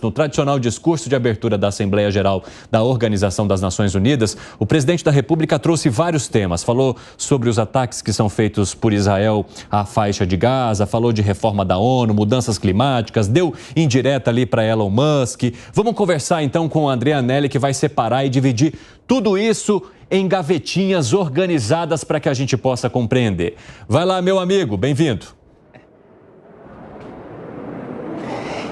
No tradicional discurso de abertura da Assembleia Geral da Organização das Nações Unidas, o presidente da República trouxe vários temas. Falou sobre os ataques que são feitos por Israel à faixa de Gaza, falou de reforma da ONU, mudanças climáticas, deu indireta ali para Elon Musk. Vamos conversar então com o André Anelli, que vai separar e dividir tudo isso em gavetinhas organizadas para que a gente possa compreender. Vai lá, meu amigo, bem-vindo.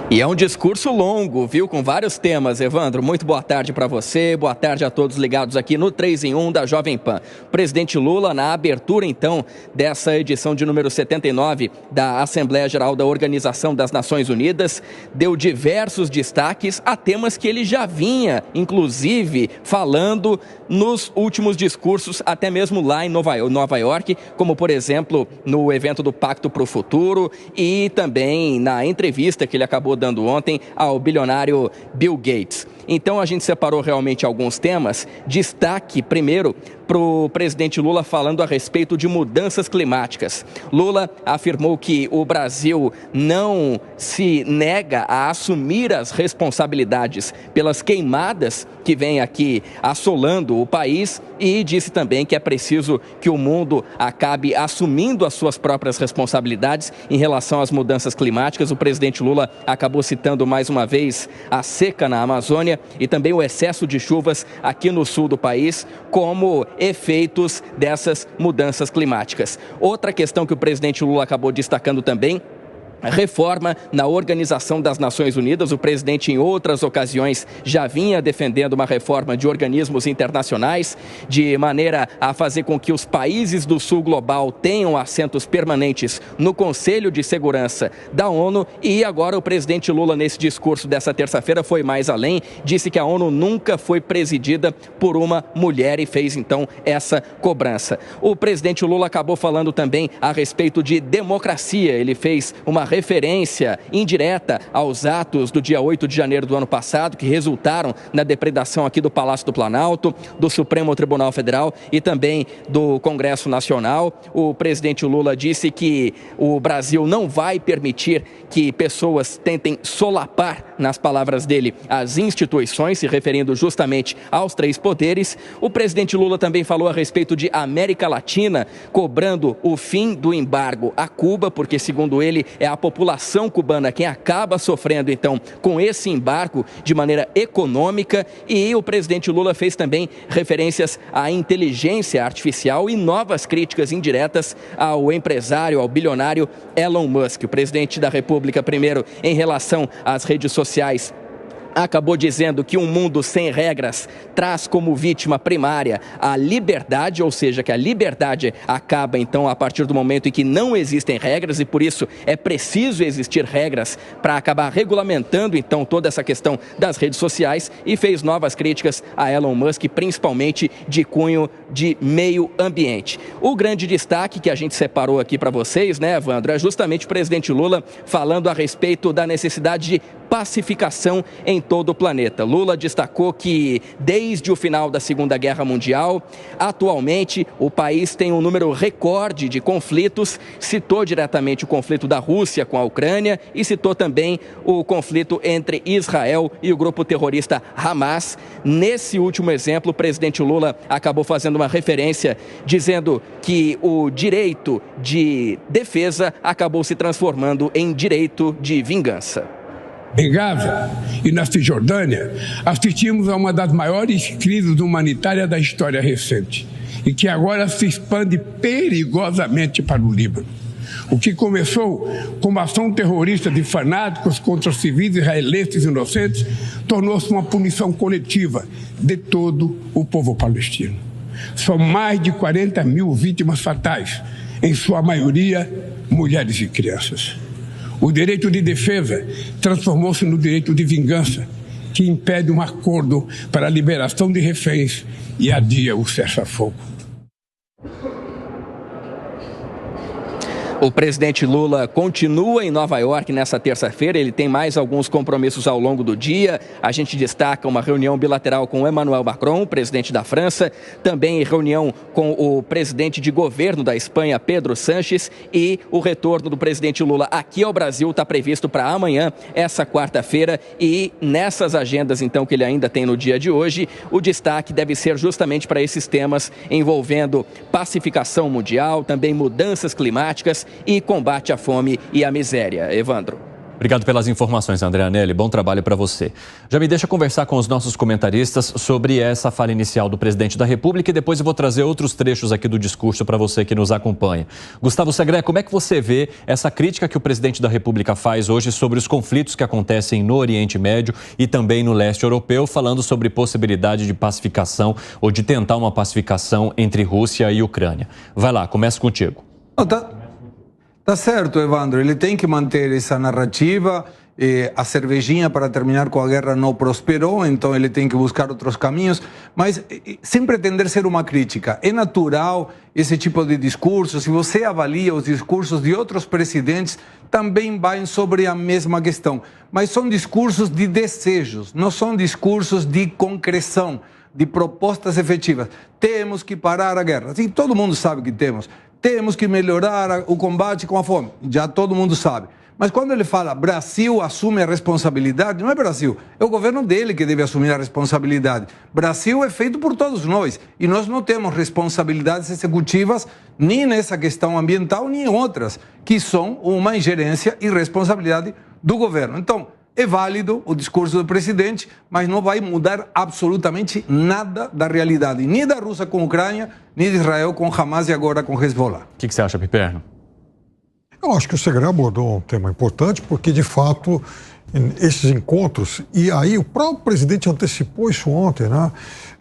E é um discurso longo, viu? Com vários temas, Evandro. Muito boa tarde para você, boa tarde a todos ligados aqui no 3 em 1 da Jovem Pan. O presidente Lula, na abertura, então, dessa edição de número 79 da Assembleia Geral da Organização das Nações Unidas, deu diversos destaques a temas que ele já vinha, inclusive, falando nos últimos discursos, até mesmo lá em Nova York, como, por exemplo, no evento do Pacto para o Futuro e também na entrevista que ele acabou dando ontem ao bilionário Bill Gates. Então a gente separou realmente alguns temas. Destaque primeiro para o presidente Lula falando a respeito de mudanças climáticas. Lula afirmou que o Brasil não se nega a assumir as responsabilidades pelas queimadas que vêm aqui assolando o país e disse também que é preciso que o mundo acabe assumindo as suas próprias responsabilidades em relação às mudanças climáticas. O presidente Lula acabou citando mais uma vez a seca na Amazônia e também o excesso de chuvas aqui no sul do país como efeitos dessas mudanças climáticas. Outra questão que o presidente Lula acabou destacando também: reforma na Organização das Nações Unidas. O presidente, em outras ocasiões, já vinha defendendo uma reforma de organismos internacionais, de maneira a fazer com que os países do sul global tenham assentos permanentes no Conselho de Segurança da ONU. E agora o presidente Lula, nesse discurso dessa terça-feira, foi mais além, disse que a ONU nunca foi presidida por uma mulher e fez, então, essa cobrança. O presidente Lula acabou falando também a respeito de democracia. Ele fez uma referência indireta aos atos do dia 8 de janeiro do ano passado, que resultaram na depredação aqui do Palácio do Planalto, do Supremo Tribunal Federal e também do Congresso Nacional. O presidente Lula disse que o Brasil não vai permitir que pessoas tentem solapar, nas palavras dele, as instituições, se referindo justamente aos três poderes. O presidente Lula também falou a respeito de América Latina, cobrando o fim do embargo a Cuba, porque, segundo ele, é a população cubana quem acaba sofrendo, então, com esse embargo de maneira econômica. E o presidente Lula fez também referências à inteligência artificial e novas críticas indiretas ao empresário, ao bilionário Elon Musk. O presidente da República, primeiro, em relação às redes sociais, acabou dizendo que um mundo sem regras traz como vítima primária a liberdade, ou seja, que a liberdade acaba, então, a partir do momento em que não existem regras e, por isso, é preciso existir regras para acabar regulamentando, então, toda essa questão das redes sociais, e fez novas críticas a Elon Musk, principalmente de cunho de meio ambiente. O grande destaque que a gente separou aqui para vocês, né, Evandro, é justamente o presidente Lula falando a respeito da necessidade de pacificação em todo o planeta. Lula destacou que, desde o final da Segunda Guerra Mundial, atualmente o país tem um número recorde de conflitos, citou diretamente o conflito da Rússia com a Ucrânia e citou também o conflito entre Israel e o grupo terrorista Hamas. Nesse último exemplo, o presidente Lula acabou fazendo uma referência, dizendo que o direito de defesa acabou se transformando em direito de vingança. Em Gaza e na Cisjordânia, assistimos a uma das maiores crises humanitárias da história recente e que agora se expande perigosamente para o Líbano. O que começou como ação terrorista de fanáticos contra civis israelenses inocentes tornou-se uma punição coletiva de todo o povo palestino. São mais de 40 mil vítimas fatais, em sua maioria mulheres e crianças. O direito de defesa transformou-se no direito de vingança, que impede um acordo para a liberação de reféns e adia o cessar-fogo. O presidente Lula continua em Nova York nessa terça-feira. Ele tem mais alguns compromissos ao longo do dia. A gente destaca uma reunião bilateral com Emmanuel Macron, presidente da França. Também reunião com o presidente de governo da Espanha, Pedro Sánchez. E o retorno do presidente Lula aqui ao Brasil está previsto para amanhã, essa quarta-feira. E nessas agendas, então, que ele ainda tem no dia de hoje, o destaque deve ser justamente para esses temas envolvendo pacificação mundial, também mudanças climáticas e combate à fome e à miséria. Evandro. Obrigado pelas informações, André Anelli. Bom trabalho para você. Já me deixa conversar com os nossos comentaristas sobre essa fala inicial do presidente da República e depois eu vou trazer outros trechos aqui do discurso para você que nos acompanha. Gustavo Segré, como é que você vê essa crítica que o presidente da República faz hoje sobre os conflitos que acontecem no Oriente Médio e também no leste europeu, falando sobre possibilidade de pacificação ou de tentar uma pacificação entre Rússia e Ucrânia? Vai lá, começa contigo. Tá certo, Evandro, ele tem que manter essa narrativa, a cervejinha para terminar com a guerra não prosperou, então ele tem que buscar outros caminhos, mas sem pretender ser uma crítica. É natural esse tipo de discurso, se você avalia os discursos de outros presidentes, também vai sobre a mesma questão, mas são discursos de desejos, não são discursos de concreção, de propostas efetivas. Temos que parar a guerra, sim, todo mundo sabe que temos que melhorar o combate com a fome, já todo mundo sabe. Mas quando ele fala Brasil assume a responsabilidade, não é Brasil, é o governo dele que deve assumir a responsabilidade. Brasil é feito por todos nós e nós não temos responsabilidades executivas nem nessa questão ambiental, nem em outras, que são uma ingerência e responsabilidade do governo. Então, é válido o discurso do presidente, mas não vai mudar absolutamente nada da realidade, nem da Rússia com a Ucrânia, nem de Israel com Hamas e agora com Hezbollah. O que você acha, Piperno? Eu acho que o Segré abordou um tema importante, porque, de fato, esses encontros, e aí o próprio presidente antecipou isso ontem, né?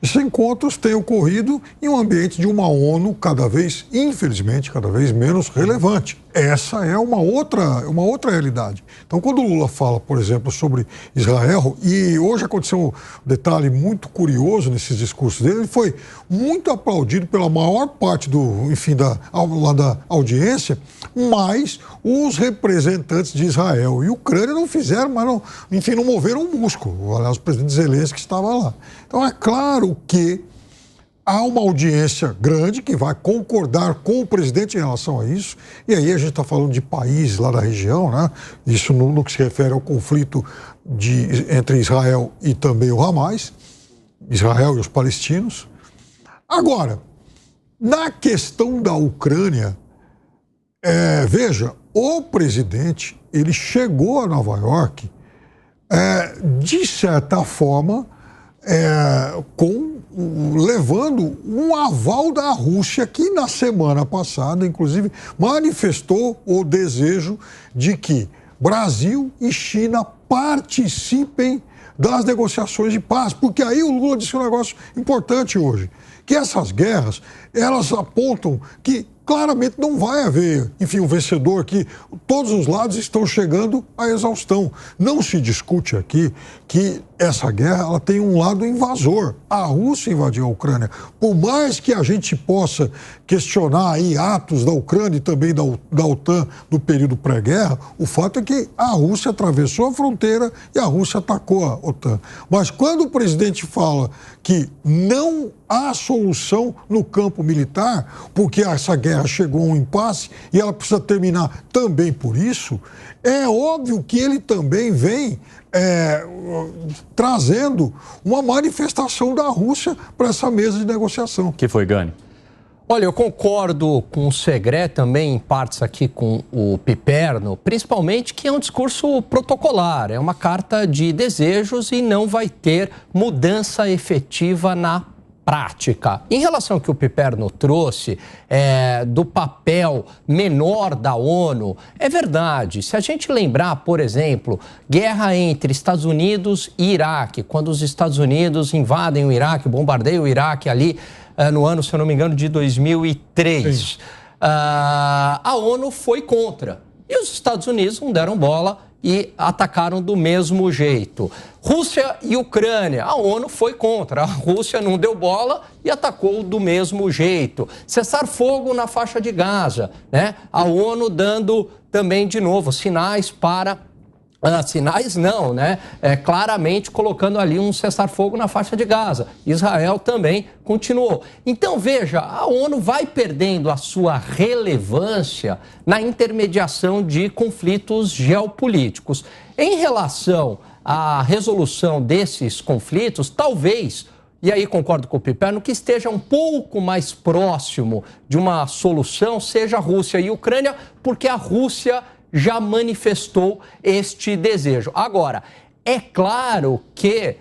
Esses encontros têm ocorrido em um ambiente de uma ONU cada vez, infelizmente, cada vez menos relevante. Essa é uma outra realidade. Então, quando o Lula fala, por exemplo, sobre Israel, e hoje aconteceu um detalhe muito curioso nesses discursos dele, ele foi muito aplaudido pela maior parte da audiência, mas os representantes de Israel e Ucrânia não fizeram, mas não moveram um músculo. Aliás, o presidente Zelensky estava lá. Então, é claro que há uma audiência grande que vai concordar com o presidente em relação a isso, e aí a gente está falando de países lá da região, né? Isso no que se refere ao conflito entre Israel e também o Hamas, Israel e os palestinos. Agora, na questão da Ucrânia, veja, o presidente, ele chegou a Nova York, de certa forma, levando um aval da Rússia, que na semana passada, inclusive, manifestou o desejo de que Brasil e China participem das negociações de paz, porque aí o Lula disse um negócio importante hoje, que essas guerras, elas apontam que claramente não vai haver, um vencedor, que todos os lados estão chegando à exaustão. Não se discute aqui que essa guerra ela tem um lado invasor. A Rússia invadiu a Ucrânia. Por mais que a gente possa questionar aí atos da Ucrânia e também da OTAN no período pré-guerra, o fato é que a Rússia atravessou a fronteira e a Rússia atacou a OTAN. Mas quando o presidente fala que não há solução no campo militar, porque essa guerra chegou a um impasse e ela precisa terminar também por isso, é óbvio que ele também vem trazendo uma manifestação da Rússia para essa mesa de negociação. Que foi, Gani? Olha, eu concordo com o Segré também, em partes aqui com o Piperno, principalmente que é um discurso protocolar, é uma carta de desejos e não vai ter mudança efetiva na prática. Em relação ao que o Piperno trouxe, do papel menor da ONU, é verdade. Se a gente lembrar, por exemplo, guerra entre Estados Unidos e Iraque, quando os Estados Unidos invadem o Iraque, bombardeiam o Iraque ali no ano, se eu não me engano, de 2003, a ONU foi contra. E os Estados Unidos não deram bola e atacaram do mesmo jeito. Rússia e Ucrânia, a ONU foi contra. A Rússia não deu bola e atacou do mesmo jeito. Cessar fogo na faixa de Gaza, né? A ONU dando também, de novo, sinais para... sinais não, né? Claramente colocando ali um cessar-fogo na faixa de Gaza. Israel também continuou. Então, veja, a ONU vai perdendo a sua relevância na intermediação de conflitos geopolíticos. Em relação à resolução desses conflitos, talvez, e aí concordo com o Piperno, que esteja um pouco mais próximo de uma solução seja a Rússia e a Ucrânia, porque a Rússia já manifestou este desejo. Agora, é claro que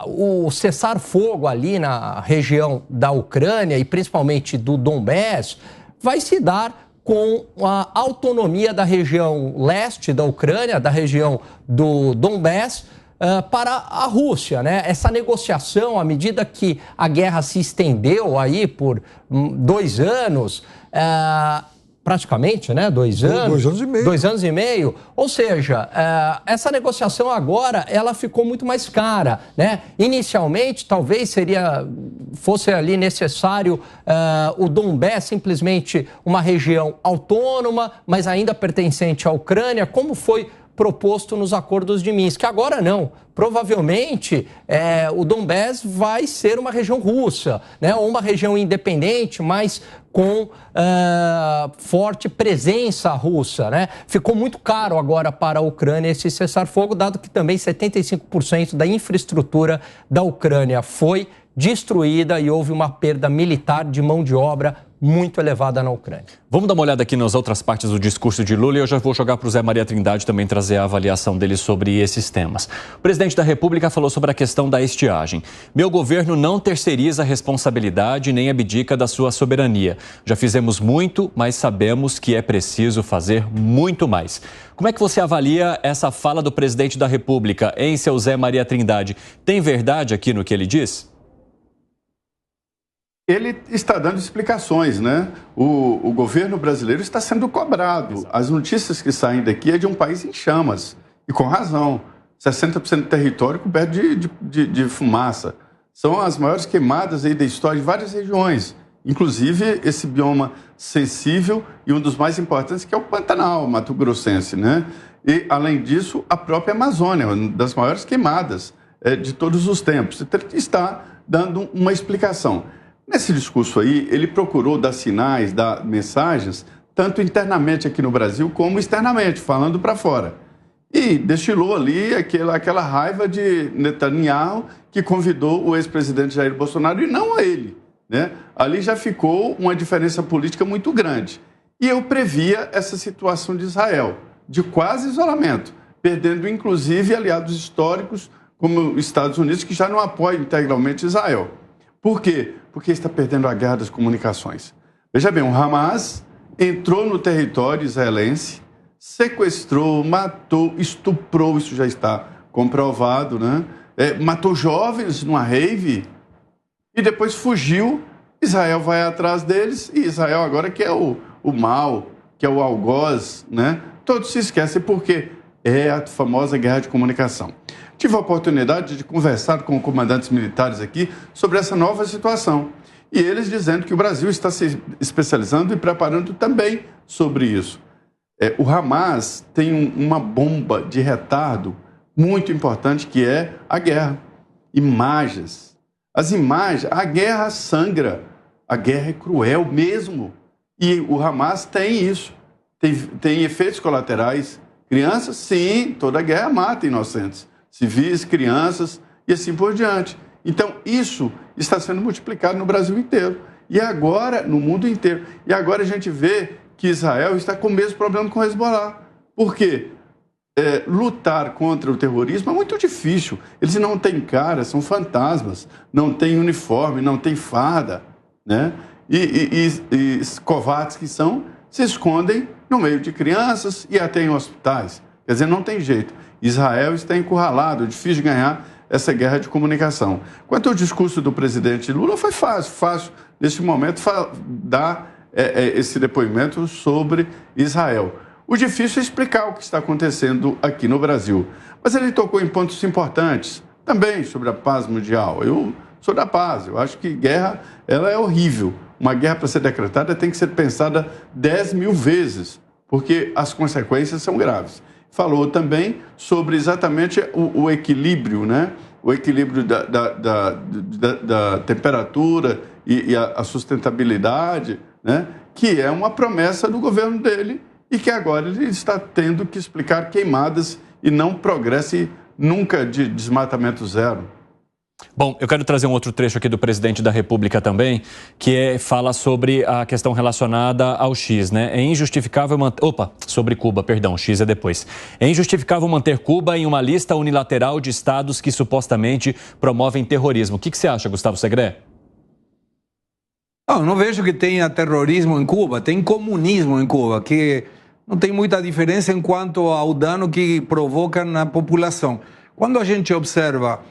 o cessar-fogo ali na região da Ucrânia e principalmente do Donbass vai se dar com a autonomia da região leste da Ucrânia, da região do Donbass, para a Rússia, né? Essa negociação, à medida que a guerra se estendeu aí por 2 anos... praticamente, né? 2 anos. 2 anos e meio. 2 anos e meio. Ou seja, essa negociação agora, ela ficou muito mais cara, né? Inicialmente, talvez fosse ali necessário o Donbass simplesmente uma região autônoma, mas ainda pertencente à Ucrânia, como foi proposto nos acordos de Minsk. Agora não. Provavelmente o Donbass vai ser uma região russa, né? Ou uma região independente, mas com forte presença russa, né? Ficou muito caro agora para a Ucrânia esse cessar-fogo, dado que também 75% da infraestrutura da Ucrânia foi destruída e houve uma perda militar de mão de obra muito elevada na Ucrânia. Vamos dar uma olhada aqui nas outras partes do discurso de Lula e eu já vou jogar para o Zé Maria Trindade também trazer a avaliação dele sobre esses temas. O presidente da República falou sobre a questão da estiagem. Meu governo não terceiriza a responsabilidade nem abdica da sua soberania. Já fizemos muito, mas sabemos que é preciso fazer muito mais. Como é que você avalia essa fala do presidente da República, hein, seu Zé Maria Trindade? Tem verdade aqui no que ele diz? Ele está dando explicações, né? O governo brasileiro está sendo cobrado. As notícias que saem daqui é de um país em chamas, e com razão. 60% do território coberto de fumaça. São as maiores queimadas aí da história de várias regiões, inclusive esse bioma sensível e um dos mais importantes, que é o Pantanal Mato Grossense, né? E, além disso, a própria Amazônia, uma das maiores queimadas de todos os tempos. Então, ele está dando uma explicação. Nesse discurso aí, ele procurou dar sinais, dar mensagens, tanto internamente aqui no Brasil, como externamente, falando para fora. E destilou ali aquela raiva de Netanyahu, que convidou o ex-presidente Jair Bolsonaro, e não a ele, né? Ali já ficou uma diferença política muito grande. E eu previa essa situação de Israel, de quase isolamento, perdendo inclusive aliados históricos, como os Estados Unidos, que já não apoiam integralmente Israel. Por quê? Porque está perdendo a guerra das comunicações. Veja bem, o Hamas entrou no território israelense, sequestrou, matou, estuprou, isso já está comprovado, né? Matou jovens numa rave e depois fugiu. Israel vai atrás deles e Israel agora que é o mal, que é o algoz, né? Todos se esquecem porque é a famosa guerra de comunicação. Tive a oportunidade de conversar com comandantes militares aqui sobre essa nova situação. E eles dizendo que o Brasil está se especializando e preparando também sobre isso. O Hamas tem uma bomba de retardo muito importante, que é a guerra. Imagens. As imagens, a guerra sangra. A guerra é cruel mesmo. E o Hamas tem isso. Tem efeitos colaterais. Crianças, sim, toda guerra mata inocentes. Civis, crianças e assim por diante. Então, isso está sendo multiplicado no Brasil inteiro. E agora, no mundo inteiro. E agora a gente vê que Israel está com o mesmo problema com o Hezbollah. Por quê? Lutar contra o terrorismo é muito difícil. Eles não têm cara, são fantasmas. Não têm uniforme, não têm farda, né? E covardes que são, se escondem no meio de crianças e até em hospitais. Quer dizer, não tem jeito. Israel está encurralado, é difícil de ganhar essa guerra de comunicação. Quanto ao discurso do presidente Lula, foi fácil neste momento, dar esse depoimento sobre Israel. O difícil é explicar o que está acontecendo aqui no Brasil. Mas ele tocou em pontos importantes, também sobre a paz mundial. Eu sou da paz, eu acho que guerra ela é horrível. Uma guerra, para ser decretada, tem que ser pensada 10 mil vezes, porque as consequências são graves. Falou também sobre exatamente o equilíbrio, né? O equilíbrio da temperatura e a sustentabilidade, né? Que é uma promessa do governo dele e que agora ele está tendo que explicar queimadas e não progresse nunca de desmatamento zero. Bom, eu quero trazer um outro trecho aqui do presidente da República também, que fala sobre a questão relacionada ao X, né? É injustificável manter... sobre Cuba, perdão, X é depois. É injustificável manter Cuba em uma lista unilateral de estados que supostamente promovem terrorismo. O que você acha, Gustavo Segré? Não vejo que tenha terrorismo em Cuba, tem comunismo em Cuba, que não tem muita diferença em quanto ao dano que provoca na população. Quando a gente observa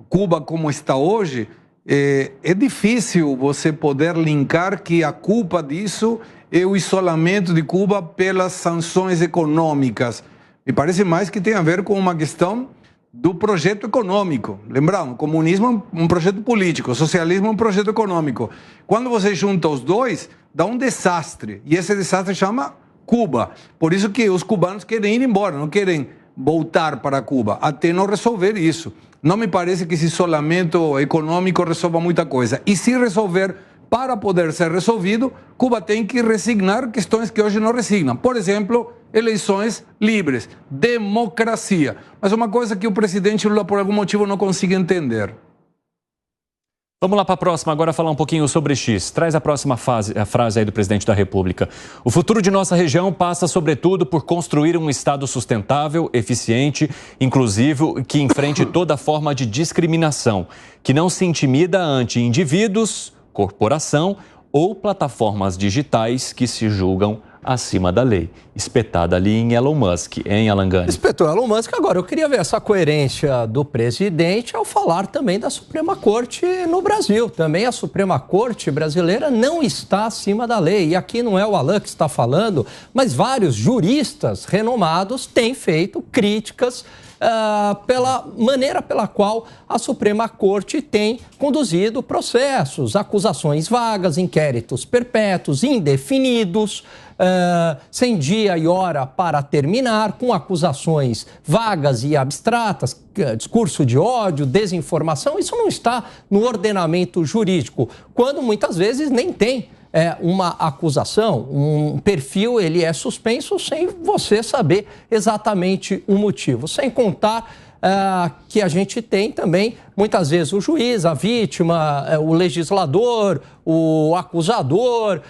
Cuba como está hoje, é difícil você poder linkar que a culpa disso é o isolamento de Cuba pelas sanções econômicas. Me parece mais que tem a ver com uma questão do projeto econômico. Lembrando, comunismo é um projeto político, socialismo é um projeto econômico. Quando você junta os dois, dá um desastre. E esse desastre chama Cuba. Por isso que os cubanos querem ir embora, não querem voltar para Cuba, até não resolver isso. Não me parece que esse isolamento econômico resolva muita coisa. E se resolver, para poder ser resolvido, Cuba tem que resignar questões que hoje não resignam. Por exemplo, eleições livres, democracia. Mas uma coisa que o presidente Lula, por algum motivo, não consegue entender. Vamos lá para a próxima, agora falar um pouquinho sobre X. Traz a próxima frase aí do presidente da República. O futuro de nossa região passa, sobretudo, por construir um Estado sustentável, eficiente, inclusivo, que enfrente toda forma de discriminação, que não se intimida ante indivíduos, corporação ou plataformas digitais que se julgam acima da lei. Espetada ali em Elon Musk, hein, Alan Gani? Espetou Elon Musk. Agora, eu queria ver essa coerência do presidente ao falar também da Suprema Corte no Brasil. Também a Suprema Corte brasileira não está acima da lei. E aqui não é o Alan que está falando, mas vários juristas renomados têm feito críticas pela maneira pela qual a Suprema Corte tem conduzido processos, acusações vagas, inquéritos perpétuos, indefinidos, sem dia e hora para terminar, com acusações vagas e abstratas, discurso de ódio, desinformação. Isso não está no ordenamento jurídico, quando muitas vezes nem tem uma acusação, um perfil, ele é suspenso sem você saber exatamente o motivo. Sem contar que a gente tem também, muitas vezes, o juiz, a vítima, o legislador, o acusador,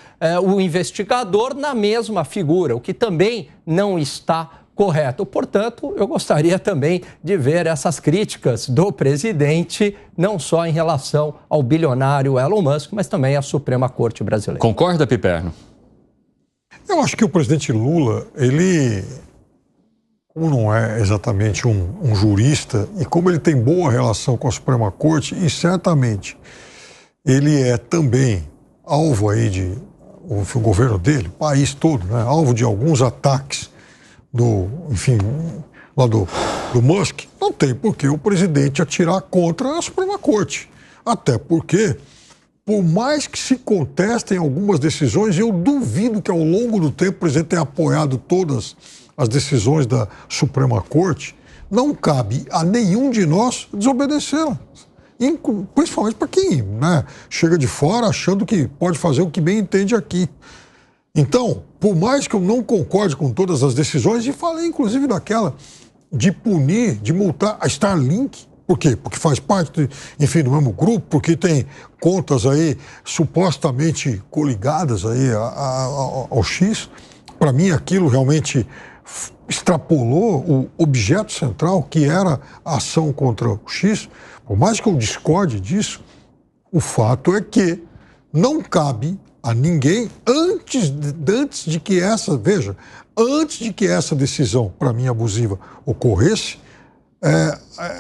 o investigador na mesma figura, o que também não está correto. Portanto, eu gostaria também de ver essas críticas do presidente, não só em relação ao bilionário Elon Musk, mas também à Suprema Corte brasileira. Concorda, Piperno? Eu acho que o presidente Lula, ele, como não é exatamente um jurista, e como ele tem boa relação com a Suprema Corte, e certamente ele é também alvo aí o governo dele, o país todo, né, alvo de alguns ataques lá do Musk, não tem por que o presidente atirar contra a Suprema Corte. Até porque, por mais que se contestem algumas decisões, eu duvido que ao longo do tempo o presidente tenha apoiado todas as decisões da Suprema Corte. Não cabe a nenhum de nós desobedecê-las. Principalmente para quem chega de fora achando que pode fazer o que bem entende aqui. Então, por mais que eu não concorde com todas as decisões, e falei inclusive daquela de punir, de multar a Starlink, por quê? Porque faz parte, do mesmo grupo, porque tem contas aí supostamente coligadas aí ao X. Para mim, aquilo realmente extrapolou o objeto central, que era a ação contra o X. Por mais que eu discorde disso, o fato é que não cabe a ninguém, antes de que antes de que essa decisão, para mim, abusiva, ocorresse,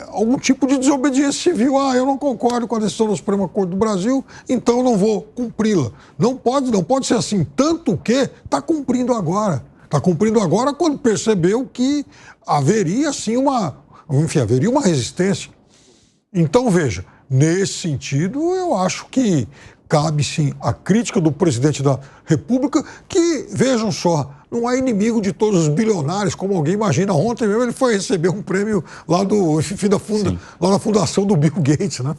algum tipo de desobediência civil. Eu não concordo com a decisão da Suprema Corte do Brasil, então não vou cumpri-la. Não pode ser assim, tanto que está cumprindo agora. Está cumprindo agora quando percebeu que haveria, sim, haveria uma resistência. Então, veja, nesse sentido, eu acho que cabe, sim, a crítica do presidente da República, que, vejam só, não é inimigo de todos os bilionários, como alguém imagina. Ontem mesmo ele foi receber um prêmio lá lá na fundação do Bill Gates, né?